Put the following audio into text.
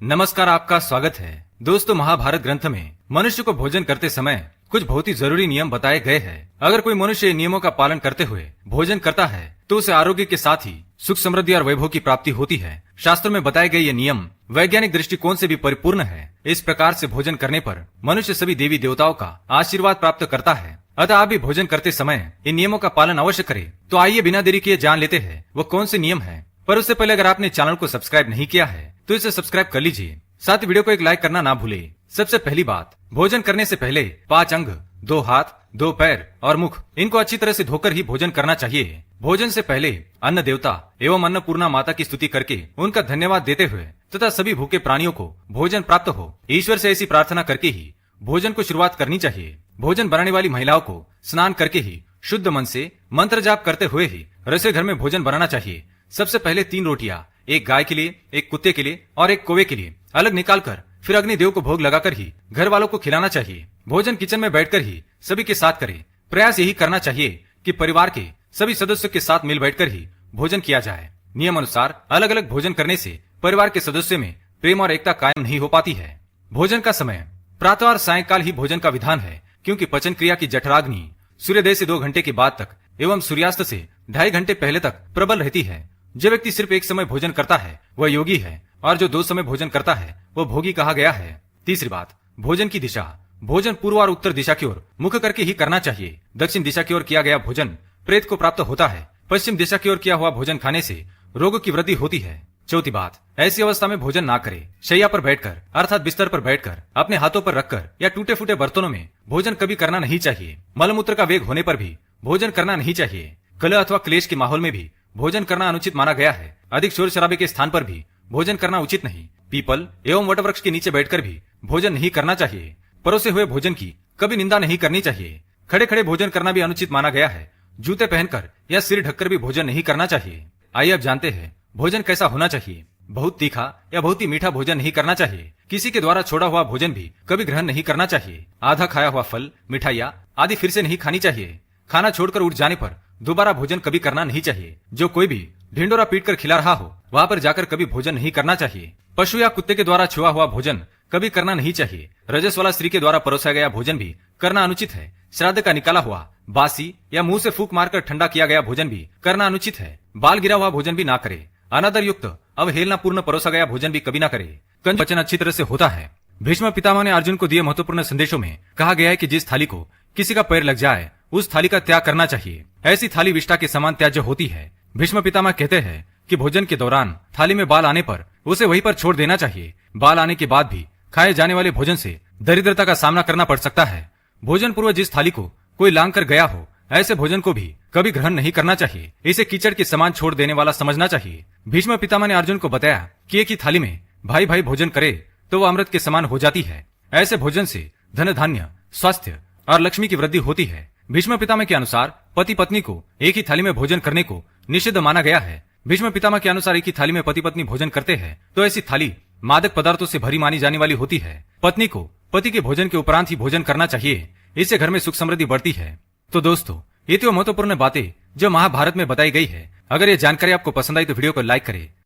नमस्कार, आपका स्वागत है। दोस्तों, महाभारत ग्रंथ में मनुष्य को भोजन करते समय कुछ बहुत ही जरूरी नियम बताए गए हैं। अगर कोई मनुष्य नियमों का पालन करते हुए भोजन करता है तो उसे आरोग्य के साथ ही सुख, समृद्धि और वैभव की प्राप्ति होती है। शास्त्रों में बताए गए ये नियम वैज्ञानिक दृष्टिकोण से भी परिपूर्ण है। इस प्रकार से भोजन करने पर मनुष्य सभी देवी देवताओं का आशीर्वाद प्राप्त करता है। अतः आप भी भोजन करते समय इन नियमों का पालन अवश्य करें। तो आइए बिना देरी किए जान लेते हैं वो कौन से नियम है। पर उससे पहले अगर आपने चैनल को सब्सक्राइब नहीं किया है तो इसे सब्सक्राइब कर लीजिए। साथ ही वीडियो को एक लाइक करना ना भूले। सबसे पहली बात, भोजन करने से पहले 5 अंग, 2 हाथ, 2 पैर और मुख, इनको अच्छी तरह से धोकर ही भोजन करना चाहिए। भोजन से पहले अन्न देवता एवं अन्नपूर्णा माता की स्तुति करके उनका धन्यवाद देते हुए तथा सभी भूखे प्राणियों को भोजन प्राप्त हो, ईश्वर से ऐसी प्रार्थना करके ही भोजन को शुरुआत करनी चाहिए। भोजन बनाने वाली महिलाओं को स्नान करके ही शुद्ध मन से मंत्र जाप करते हुए ही रसोई घर में भोजन बनाना चाहिए। सबसे पहले 3 रोटियां, एक गाय के लिए, एक कुत्ते के लिए और एक कौवे के लिए अलग निकालकर फिर अग्निदेव को भोग लगाकर ही घर वालों को खिलाना चाहिए। भोजन किचन में बैठकर ही सभी के साथ करें। प्रयास यही करना चाहिए कि परिवार के सभी सदस्यों के साथ मिल बैठकर ही भोजन किया जाए। नियम अनुसार अलग अलग भोजन करने से परिवार के सदस्यों में प्रेम और एकता कायम नहीं हो पाती है। भोजन का समय प्रातः और सायंकाल ही भोजन का विधान है, क्योंकि पचन क्रिया की जठराग्नि सूर्योदय से 2 घंटे के बाद तक एवं सूर्यास्त से 2.5 घंटे पहले तक प्रबल रहती है। जो व्यक्ति सिर्फ एक समय भोजन करता है वह योगी है, और जो 2 समय भोजन करता है वह भोगी कहा गया है। तीसरी बात, भोजन की दिशा। भोजन पूर्व और उत्तर दिशा की ओर मुख करके ही करना चाहिए। दक्षिण दिशा की ओर किया गया भोजन प्रेत को प्राप्त होता है। पश्चिम दिशा की ओर किया हुआ भोजन खाने से रोगों की वृद्धि होती है। चौथी बात, ऐसी अवस्था में भोजन ना करे। शैया पर बैठकर अर्थात बिस्तर पर बैठकर अपने हाथों पर रखकर या टूटे फूटे बर्तनों में भोजन कभी करना नहीं चाहिए। मलमूत्र का वेग होने पर भी भोजन करना नहीं चाहिए। कलह अथवा क्लेश के माहौल में भी भोजन करना अनुचित माना गया है। अधिक शोर शराबे के स्थान पर भी भोजन करना उचित नहीं। पीपल एवं वटवृक्ष के नीचे बैठकर भी भोजन नहीं करना चाहिए। परोसे हुए भोजन की कभी निंदा नहीं करनी चाहिए। खड़े खड़े भोजन करना भी अनुचित माना गया है। जूते पहनकर या सिर ढककर भी भोजन नहीं करना चाहिए। आइए अब जानते हैं भोजन कैसा होना चाहिए। बहुत तीखा या बहुत ही मीठा भोजन नहीं करना चाहिए। किसी के द्वारा छोड़ा हुआ भोजन भी कभी ग्रहण नहीं करना चाहिए। आधा खाया हुआ फल, मिठाइयाँ आदि फिर से नहीं खानी चाहिए। खाना छोड़कर उठ जाने पर दोबारा भोजन कभी करना नहीं चाहिए। जो कोई भी ढिंडोरा पीटकर खिला रहा हो वहां पर जाकर कभी भोजन नहीं करना चाहिए। पशु या कुत्ते के द्वारा छुआ हुआ भोजन कभी करना नहीं चाहिए। रजस वाला स्त्री के द्वारा परोसा गया भोजन भी करना अनुचित है। श्राद्ध का निकाला हुआ, बासी या मुंह से फूंक मारकर ठंडा किया गया भोजन भी करना अनुचित है। बाल गिरा हुआ भोजन भी ना करे। अनादर युक्त अवहेलना पूर्ण परोसा गया भोजन भी कभी ना करे। कंच पचन अच्छी तरह से होता है। भीष्म पितामह ने अर्जुन को दिए महत्वपूर्ण संदेशों में कहा गया है कि जिस थाली को किसी का पैर लग जाए उस थाली का त्याग करना चाहिए। ऐसी थाली विष्ठा के समान त्याज्य होती है। भीष्म पितामह कहते हैं कि भोजन के दौरान थाली में बाल आने पर उसे वहीं पर छोड़ देना चाहिए। बाल आने के बाद भी खाए जाने वाले भोजन से दरिद्रता का सामना करना पड़ सकता है। भोजन पूर्व जिस थाली को कोई लांग कर गया हो ऐसे भोजन को भी कभी ग्रहण नहीं करना चाहिए। इसे कीचड़ के समान छोड़ देने वाला समझना चाहिए। भीष्म पितामह ने अर्जुन को बताया कि एक ही थाली में भाई भाई भोजन करे तो वह अमृत के समान हो जाती है। ऐसे भोजन से धन धान्य, स्वास्थ्य और लक्ष्मी की वृद्धि होती है। भीष्म पितामह के अनुसार पति पत्नी को एक ही थाली में भोजन करने को निषिद्ध माना गया है। भीष्म पितामह के अनुसार एक ही थाली में पति पत्नी भोजन करते हैं तो ऐसी थाली मादक पदार्थों से भरी मानी जाने वाली होती है। पत्नी को पति के भोजन के उपरांत ही भोजन करना चाहिए। इससे घर में सुख समृद्धि बढ़ती है। तो दोस्तों, ये तो महत्वपूर्ण बातें जो महाभारत में बताई गई है। अगर ये जानकारी आपको पसंद आई तो वीडियो को लाइक करें।